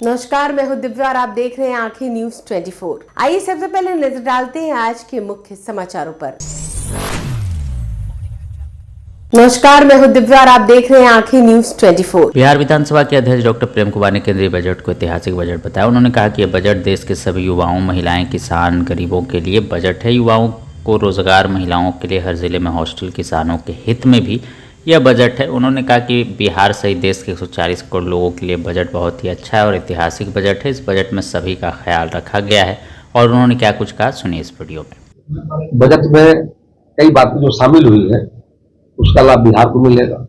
नमस्कार, मैं हूं दिव्या और आप देख रहे हैं आंखें न्यूज 24। आइए सबसे पहले नजर डालते हैं आज के मुख्य समाचारों पर। नमस्कार, मैं हूं दिव्या और आप देख रहे हैं आंखें न्यूज 24। बिहार विधानसभा के अध्यक्ष डॉक्टर प्रेम कुमार ने केंद्रीय बजट को ऐतिहासिक बजट बताया। उन्होंने कहा कि यह बजट देश के सभी युवाओं, महिलाएं, किसान, गरीबों के लिए बजट है। युवाओं को रोजगार, महिलाओं के लिए हर जिले में हॉस्टल, किसानों के हित में भी यह बजट है। उन्होंने कहा कि बिहार सहित देश के 140 करोड़ लोगों के लिए बजट बहुत ही अच्छा है और ऐतिहासिक बजट है। इस बजट में सभी का ख्याल रखा गया है। और उन्होंने क्या कुछ कहा, सुनिए इस वीडियो में। बजट में कई बातें जो शामिल हुई है उसका लाभ बिहार को मिलेगा।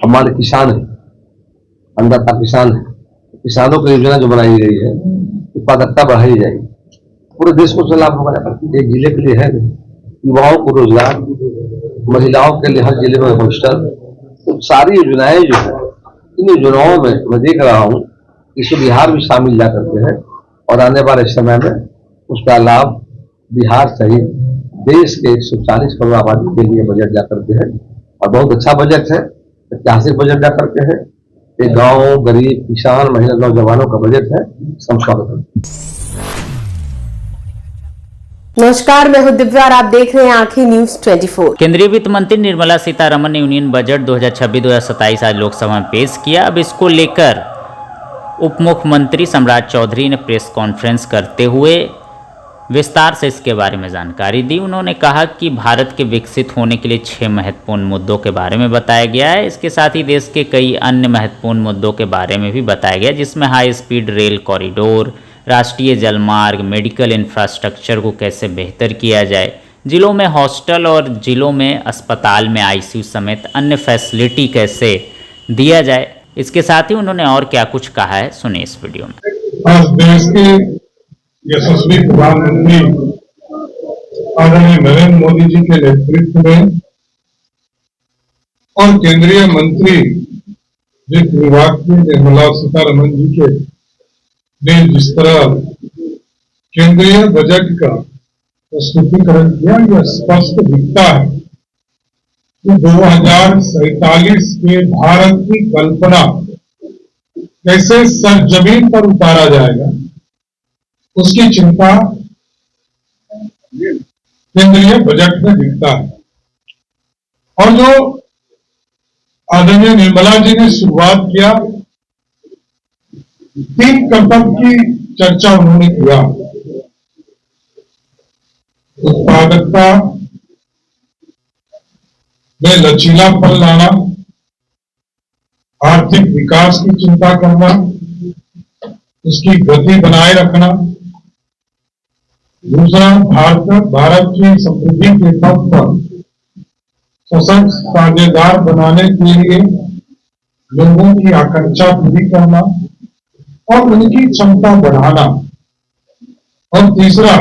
हमारे किसान हैं, अन्नदाता किसान है, किसानों की योजना जो बनाई गई है उत्पादकता बढ़ाई जाएगी, पूरे देश को लाभ होगा। एक जिले के लिए है, युवाओं को रोजगार, महिलाओं के लिए हर जिले में हॉस्टल, तो सारी योजनाएं जो है इन योजनाओं में मैं देख रहा हूँ इसमें बिहार भी शामिल जा करके है और आने वाले समय में उसका लाभ बिहार सहित देश के 140 करोड़ आबादी के लिए बजट जा करके है और बहुत अच्छा बजट है, ऐतिहासिक बजट जा करके है। एक गांव, गरीब, किसान, महिला, नौजवानों का बजट है। स्वागत। नमस्कार, मैं हूं दिव्या और आप देख रहे हैं आंखें न्यूज 24। केंद्रीय वित्त मंत्री निर्मला सीतारमण ने यूनियन बजट 2026-2027 आज लोकसभा में पेश किया। अब इसको लेकर उप मुख्यमंत्री सम्राट चौधरी ने प्रेस कॉन्फ्रेंस करते हुए विस्तार से इसके बारे में जानकारी दी। उन्होंने कहा कि भारत के विकसित होने के लिए 6 महत्वपूर्ण मुद्दों के बारे में बताया गया है। इसके साथ ही देश के कई अन्य महत्वपूर्ण मुद्दों के बारे में भी बताया गया, जिसमें हाई स्पीड रेल कॉरिडोर, राष्ट्रीय जलमार्ग, मेडिकल इंफ्रास्ट्रक्चर को कैसे बेहतर किया जाए, जिलों में हॉस्टल और जिलों में अस्पताल में आईसीयू समेत अन्य फैसिलिटी कैसे दिया जाए। इसके साथ ही उन्होंने और क्या कुछ कहा है, सुनिए इस वीडियो में। आज देश के यशस्वी प्रधानमंत्री आदरणीय नरेंद्र मोदी जी के नेतृत्व में और केंद्रीय मंत्री वित्त विभाग की निर्मला सीतारमण जी के ने जिस तरह केंद्रीय बजट का प्रस्तुतिकरण किया, यह स्पष्ट दिखता है कि 2047 के भारत की कल्पना कैसे सरजमीन पर उतारा जाएगा, उसकी चिंता केंद्रीय बजट में दिखता है। और जो आदरणीय निर्मला जी ने शुरुआत किया, 3 कर्तव्य की चर्चा उन्होंने किया। उत्पादकता में लचीलापन लाना, आर्थिक विकास की चिंता करना, उसकी गति बनाए रखना। दूसरा, भारत की समृद्धि के पथ पर सशक्त साझेदार बनाने के लिए लोगों की आकांक्षा पूरी करना और उनकी क्षमता बढ़ाना। और तीसरा,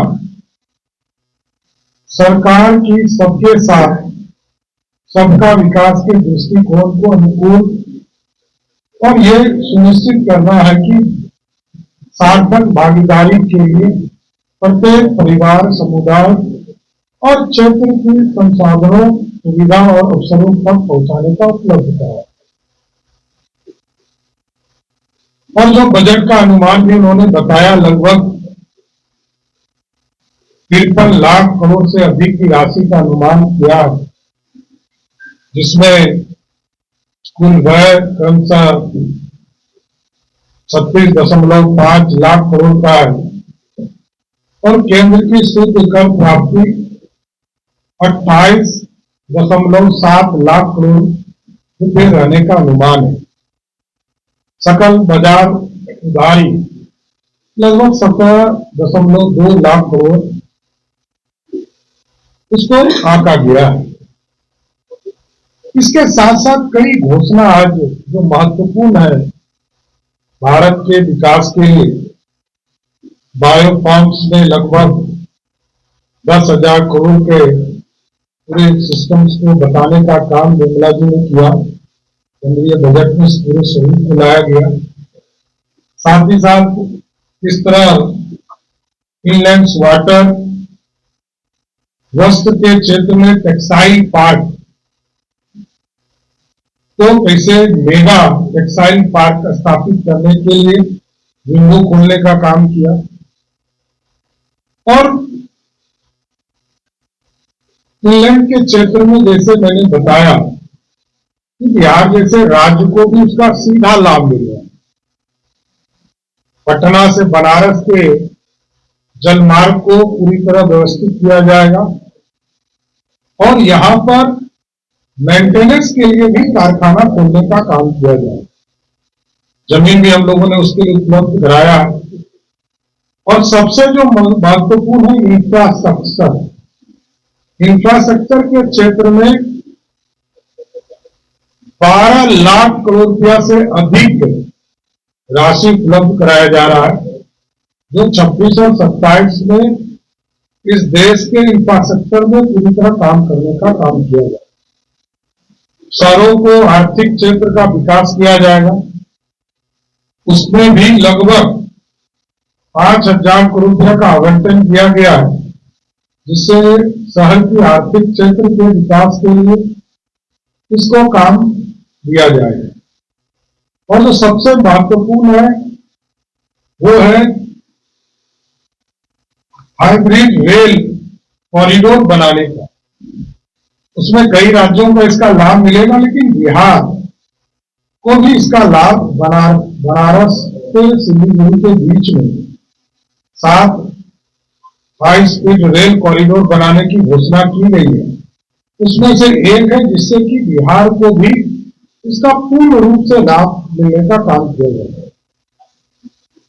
सरकार की सबके साथ सबका विकास के दृष्टिकोण को अनुकूल और ये सुनिश्चित करना है कि सार्थक भागीदारी के लिए प्रत्येक परिवार, समुदाय और क्षेत्र की संसाधनों, सुविधा और अवसरों तक पहुंचाने का उपलब्ध कराया। और जो बजट का अनुमान भी उन्होंने बताया, लगभग 53 लाख करोड़ से अधिक की राशि का अनुमान किया, जिसमें कुल व्यय क्रमशः 36.5 लाख करोड़ का है और केंद्र की शुद्ध कर प्राप्ति 28.7 लाख करोड़ रुपए रहने का अनुमान है। सकल बाजार उधारी लगभग 17.2 लाख करोड़ इसको आंका गया है। इसके साथ साथ कई घोषणा आज जो महत्वपूर्ण है भारत के विकास के लिए। बायो फॉर्म्स में लगभग 10,000 करोड़ के पूरे सिस्टम्स को बताने का काम निर्मला जी ने किया। केंद्रीय बजट में पूरे स्वरूप को लाया गया। साथ ही साथ इस तरह इनलैंड वाटर, वस्त्र के क्षेत्र में टेक्सटाइल पार्क, तो कैसे मेगा टेक्सटाइल पार्क स्थापित करने के लिए विंडो खोलने का काम किया। और इंग्लैंड के क्षेत्र में जैसे मैंने बताया कि बिहार जैसे राज्य को भी उसका सीधा लाभ मिल रहा है। पटना से बनारस के जलमार्ग को पूरी तरह व्यवस्थित किया जाएगा और यहां पर मेंटेनेंस के लिए भी कारखाना खोलने का काम किया जाएगा। जमीन भी हम लोगों ने उसके लिए उपलब्ध कराया है। और सबसे जो महत्वपूर्ण है इंफ्रास्ट्रक्चर, इंफ्रास्ट्रक्चर के क्षेत्र में 12 लाख करोड़ रुपया से अधिक राशि उपलब्ध कराया जा रहा है, जो 26 और 27 में इस देश के इंफ्रास्ट्रक्चर में पूरी तरह काम करने का काम किया जाएगा। शहरों को आर्थिक क्षेत्र का विकास किया जाएगा, उसमें भी लगभग 5,000 करोड़ रुपया का आवंटन किया गया है, जिससे शहर की आर्थिक क्षेत्र के विकास के लिए इसको काम दिया जाएगा। और जो सबसे महत्वपूर्ण है वो है हाइब्रिड रेल कॉरिडोर बनाने का। उसमें कई राज्यों को इसका लाभ मिलेगा, लेकिन बिहार को भी इसका लाभ बनारस से सिलीगुड़ी के बीच में 7 हाई स्पीड रेल कॉरिडोर बनाने की घोषणा की गई है। उसमें से एक है जिससे कि बिहार को भी इसका पूर्ण रूप से लाभ मिलने का काम किया जाएगा।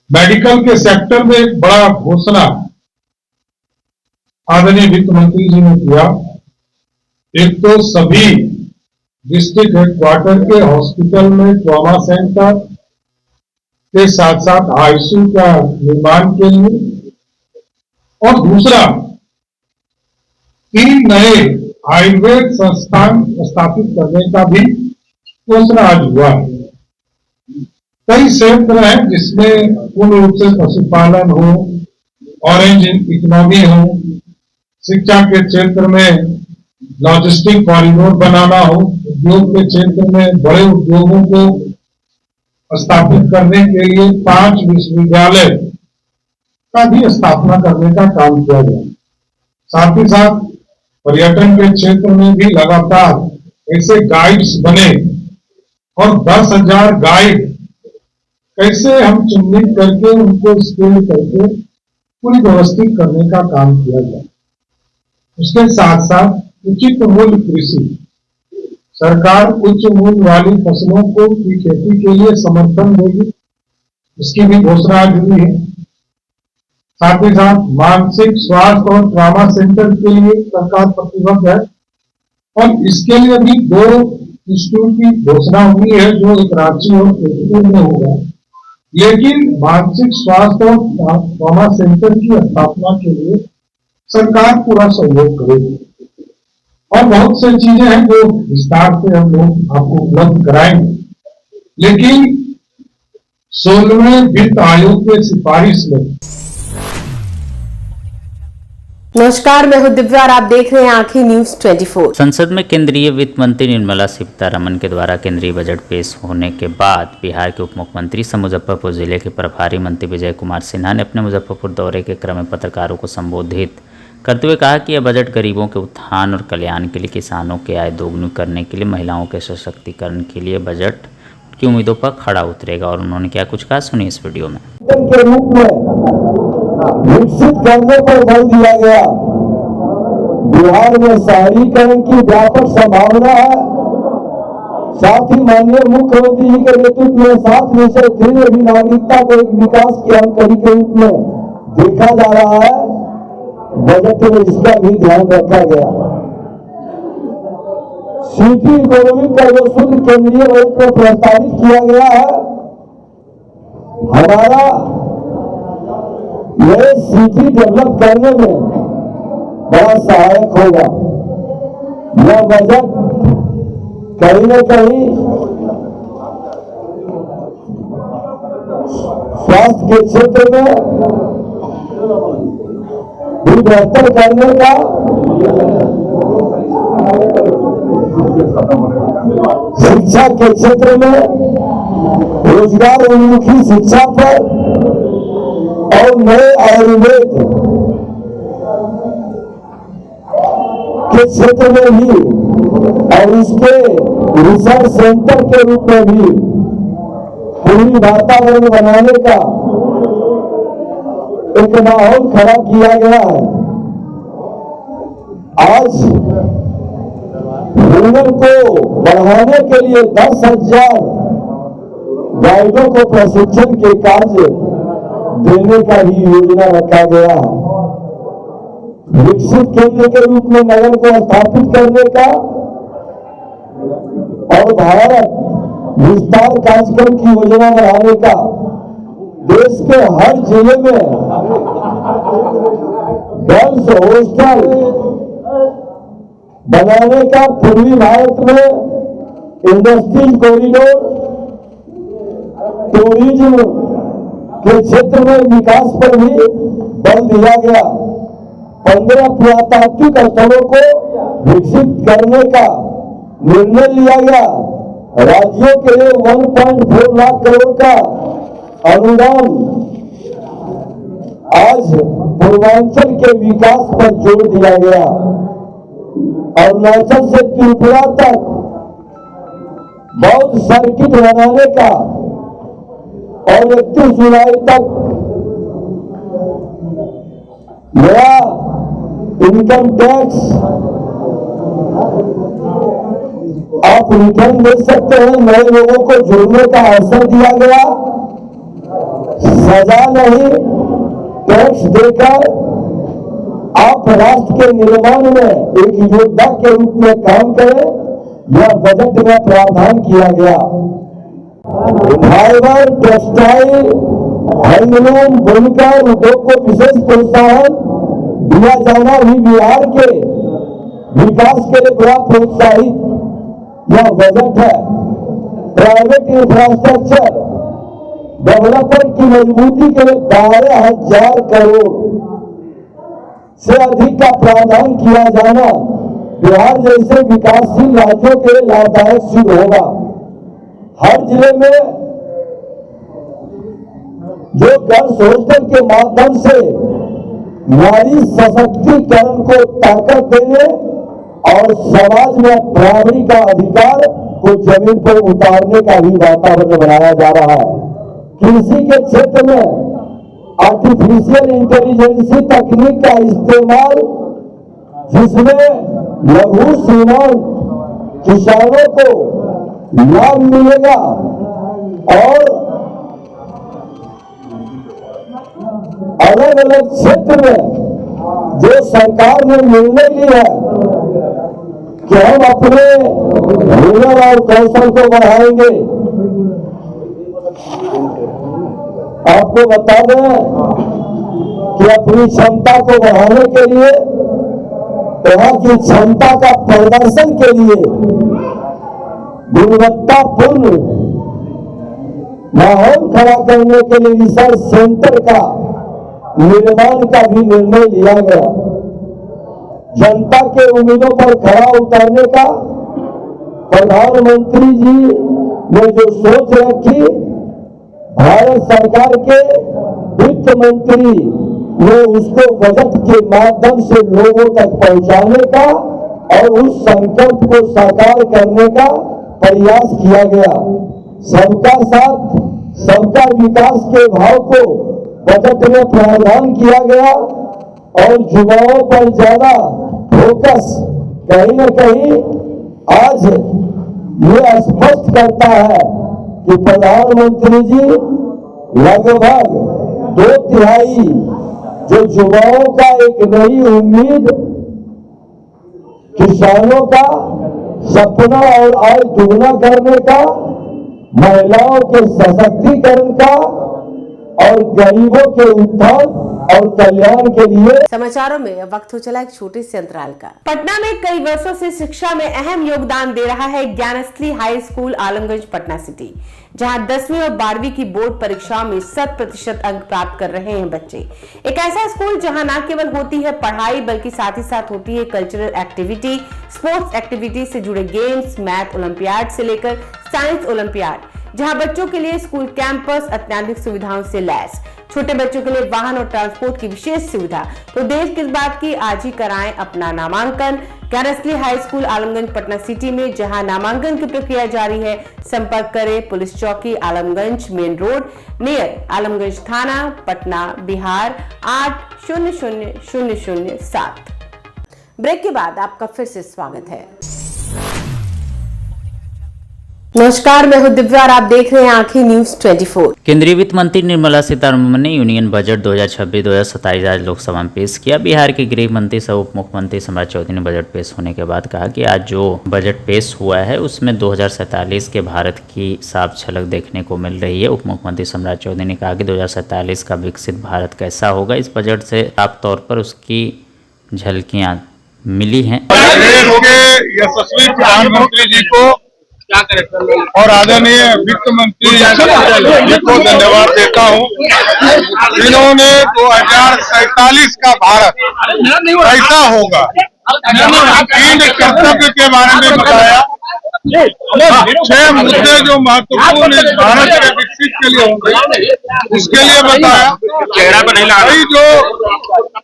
मेडिकल के सेक्टर में एक बड़ा घोषणा आदरणीय वित्त मंत्री जी ने किया। एक तो सभी डिस्ट्रिक्ट हेडक्वार्टर के हॉस्पिटल में ट्रॉमा सेंटर के साथ साथ आईसीयू का निर्माण के लिए, और दूसरा 3 नए आयुर्वेद संस्थान स्थापित करने का भी घोषणा आज हुआ है। कई क्षेत्र हैं जिसमें पूर्ण रूप से पशुपालन हो, ऑरेंज इकोनॉमी हो, शिक्षा के क्षेत्र में लॉजिस्टिक कॉरिडोर बनाना हो, उद्योग के क्षेत्र में बड़े उद्योगों को स्थापित करने के लिए 5 विश्वविद्यालय का भी स्थापना करने का काम किया गया। साथ ही साथ पर्यटन के क्षेत्र में भी लगातार ऐसे गाइड्स बने और 10,000 गाइड कैसे हम चिन्हित करके उनको स्किल करके पूरी व्यवस्थित करने का काम किया गया। उसके साथ साथ उचित मूल्य कृषि, सरकार उच्च मूल्य वाली फसलों को की खेती के लिए समर्थन देगी, इसकी भी घोषणा आज हुई है। साथ ही साथ मानसिक स्वास्थ्य और ट्रॉमा सेंटर के लिए सरकार प्रतिबद्ध है और इसके लिए भी 2 इंस्टीट्यूट की घोषणा हुई है, जो एक रांची और तेजपुर में होगा। लेकिन मानसिक स्वास्थ्य और ट्रॉमा सेंटर की स्थापना के लिए सरकार पूरा सहयोग करेगी। और बहुत सी चीजें हैं जो विस्तार से हम लोग आपको उपलब्ध कराएंगे, लेकिन 16वें वित्त आयोग के सिफारिश में। नमस्कार, मैं हूं दिव्या और आप देख रहे हैं आंखें न्यूज 24। संसद में केंद्रीय वित्त मंत्री निर्मला सीतारमण के द्वारा केंद्रीय बजट पेश होने के बाद बिहार के उप मुख्यमंत्री सह मुजफ्फरपुर जिले के प्रभारी मंत्री विजय कुमार सिन्हा ने अपने मुजफ्फरपुर दौरे के क्रम में पत्रकारों को संबोधित करते हुए कहा कि यह बजट गरीबों के उत्थान और कल्याण के लिए, किसानों की आय दोगुनी करने के लिए, महिलाओं के सशक्तिकरण के लिए बजट की उम्मीदों पर खड़ा उतरेगा। और उन्होंने क्या कुछ कहा, सुनिए इस वीडियो में। के रूप में विकसित करने पर बल दिया गया। बिहार में शहरीकरण की व्यापक संभावना है। साथ ही माननीय मुख्यमंत्री जी के नेतृत्व में 7 विषय 3 भी नागरिकता को एक विकास की अंकड़ी के रूप में देखा जा रहा है। बजट में इसका भी ध्यान रखा गया। सिटी इकोनॉमी का जो सूत्र केंद्रीय बजट में प्रस्तावित किया गया है, हमारा यह सिटी डेवलप करने में बड़ा सहायक होगा। यह बजट कहीं न कहीं स्वास्थ्य के क्षेत्र में भी बेहतर करने का, शिक्षा के क्षेत्र में रोजगार उन्मुखी शिक्षा पर और नए आयुर्वेद के क्षेत्र में भी और इसके रिसर्च सेंटर के रूप में भी पूरी वातावरण बनाने का एक माहौल खड़ा किया गया है। आज हुनर को बढ़ाने के लिए 10,000 गाइडों को प्रशिक्षण के कार्य देने का भी योजना रखा गया है। विकसित केंद्र के रूप में नगर को स्थापित करने का और भारत विस्तार कार्यक्रम की योजना बनाने का, देश के हर जिले में गर्ल्स हॉस्टल बनाने का, पूर्वी भारत में इंडस्ट्रियल कॉरिडोर, टूरिज्म के क्षेत्र में विकास पर भी बल दिया गया। 15 पुरातात्विक स्थलों को विकसित करने का निर्णय लिया गया। राज्यों के लिए 1.4 लाख करोड़ का अनुदान आज पूर्वांचल के विकास पर जोर दिया गया। अरुणाचल से त्रिपुरा तक बौद्ध सर्किट बनाने का और 31 जुलाई तक नया इनकम टैक्स आप रिटर्न दे सकते हैं। नए लोगों को जुड़ने का अवसर दिया गया। सजा नहीं, टैक्स देकर आप राष्ट्र के निर्माण में एक योद्धा के रूप में काम करें, यह बजट में प्रावधान किया गया। फाइबर, टेक्सटाइल, हैंडलूम, बुनकर उद्योग को विशेष प्रोत्साहन दिया जाना भी बिहार के विकास के लिए बड़ा प्रोत्साहित यह बजट है। प्राइवेट इंफ्रास्ट्रक्चर डेवलपर की मजबूती के लिए 12,000 करोड़ से अधिक का प्रावधान किया जाना बिहार जैसे विकासशील राज्यों के लिए लाभदायक सिद्ध होगा। हर जिले में जो गर्ल्स हॉस्टल के माध्यम से नारी सशक्तिकरण को ताकत देने और समाज में बराबरी का अधिकार को जमीन पर उतारने का भी वातावरण बनाया जा रहा है। कृषि के क्षेत्र में आर्टिफिशियल इंटेलिजेंस तकनीक का इस्तेमाल, जिसमें लघु सीमांत किसानों को लाभ मिलेगा और अलग अलग क्षेत्र में जो सरकार ने निर्णय लिया है कि हम अपने हुनर और कौशल को बढ़ाएंगे। आपको बता दें कि अपनी क्षमता को बढ़ाने के लिए, वहां की क्षमता का प्रदर्शन के लिए गुणवत्तापूर्ण माहौल खड़ा करने के लिए रिसर्च सेंटर का निर्माण का भी निर्णय लिया गया। जनता के उम्मीदों पर खरा उतरने का प्रधानमंत्री जी ने जो सोच रखी, भारत सरकार के वित्त मंत्री ने उसको बजट के माध्यम से लोगों तक पहुंचाने का और उस संकल्प को साकार करने का प्रयास किया गया। सबका साथ सबका विकास के भाव को बजट में प्रावधान किया गया और युवाओं पर ज्यादा फोकस कहीं न कहीं आज ये स्पष्ट करता है कि प्रधानमंत्री जी लगभग 2/3 जो युवाओं का एक नई उम्मीद, किसानों का सपना और आय दुगना करने का, महिलाओं के सशक्तिकरण का और गरीबों के उत्थान और कल्याण के लिए। समाचारों में वक्त हो चला एक छोटे से अंतराल का। पटना में कई वर्षों से शिक्षा में अहम योगदान दे रहा है Gyansthali high school Alamganj Patna city, जहां 10वीं और 12वीं की बोर्ड परीक्षाओं में 100% अंक प्राप्त कर रहे हैं बच्चे। एक ऐसा स्कूल जहां न केवल होती है पढ़ाई, बल्कि साथ ही साथ होती है कल्चरल एक्टिविटी, स्पोर्ट्स एक्टिविटी से जुड़े गेम्स, मैथ ओलंपियाड से लेकर साइंस ओलंपियाड, जहां बच्चों के लिए स्कूल कैंपस अत्याधुनिक सुविधाओं से लैस, छोटे बच्चों के लिए वाहन और ट्रांसपोर्ट की विशेष सुविधा। तो देर किस बात की, आज ही कराएं अपना नामांकन Gyansthali high school Alamganj Patna city में, जहां नामांकन की प्रक्रिया जारी है। संपर्क करें पुलिस चौकी Alamganj main road near Alamganj थाना पटना बिहार 800007। ब्रेक के बाद आपका फिर से स्वागत है। नमस्कार, मैं हूं दिव्या और आप देख रहे हैं आंखें न्यूज 24। केंद्रीय वित्त मंत्री निर्मला सीतारमण ने यूनियन बजट 2026-2027 आज लोकसभा में पेश किया। बिहार के गृह मंत्री सह उप मुख्यमंत्री सम्राट चौधरी ने बजट पेश होने के बाद कहा कि आज जो बजट पेश हुआ है उसमें 2047 के भारत की साफ झलक देखने को मिल रही है। उप मुख्यमंत्री सम्राट चौधरी ने कहा कि 2047 का विकसित भारत कैसा होगा, इस बजट से साफ तौर पर उसकी झलकियां मिली हैं। देश के यशस्वी प्रधानमंत्री जी को और आदरणीय वित्त मंत्री जी को धन्यवाद देता हूं। इन्होंने 2047 का भारत कैसा होगा, तीन कर्तव्य के बारे में बताया। 6 मुद्दे जो महत्वपूर्ण इस भारत के विकसित के लिए होंगे उसके लिए बताया।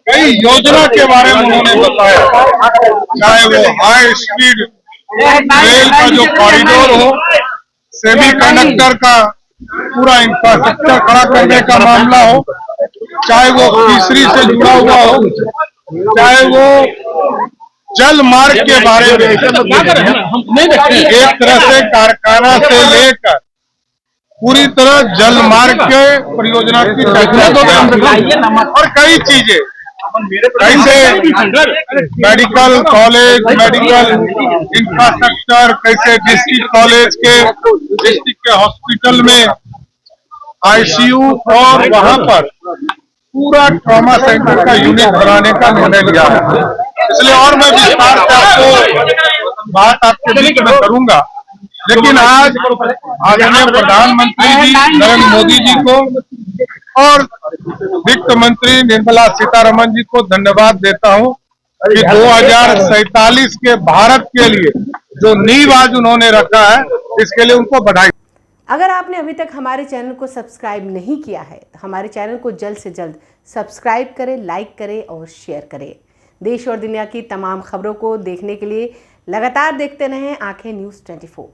कई योजना के बारे में उन्होंने बताया, चाहे वो हाई स्पीड रेल का जो कॉरिडोर हो, सेमीकंडक्टर का पूरा इंफ्रास्ट्रक्चर खड़ा करने का मामला हो, चाहे वो फिशरी से जुड़ा हुआ हो, चाहे वो जल मार्ग के बारे में, एक तरह से कारखाना से लेकर पूरी तरह जल मार्ग के परियोजना की चर्चा और कई चीजें, कैसे मेडिकल कॉलेज, मेडिकल इंफ्रास्ट्रक्चर, कैसे डिस्ट्रिक्ट कॉलेज के डिस्ट्रिक्ट के हॉस्पिटल में आईसीयू और वहां पर पूरा ट्रॉमा सेंटर का यूनिट बनाने का निर्णय लिया है। इसलिए और मैं विस्तार से आपको बात आपके बीच में करूंगा, लेकिन आज आदरणीय प्रधानमंत्री जी नरेंद्र मोदी जी को और वित्त मंत्री निर्मला सीतारमण जी को धन्यवाद देता हूं कि 2047 के भारत के लिए जो नींव आज उन्होंने रखा है, इसके लिए उनको बधाई। अगर आपने अभी तक हमारे चैनल को सब्सक्राइब नहीं किया है तो हमारे चैनल को जल्द से जल्द सब्सक्राइब करें, लाइक करें और शेयर करें। देश और दुनिया की तमाम खबरों को देखने के लिए लगातार देखते रहें आंखें न्यूज 24।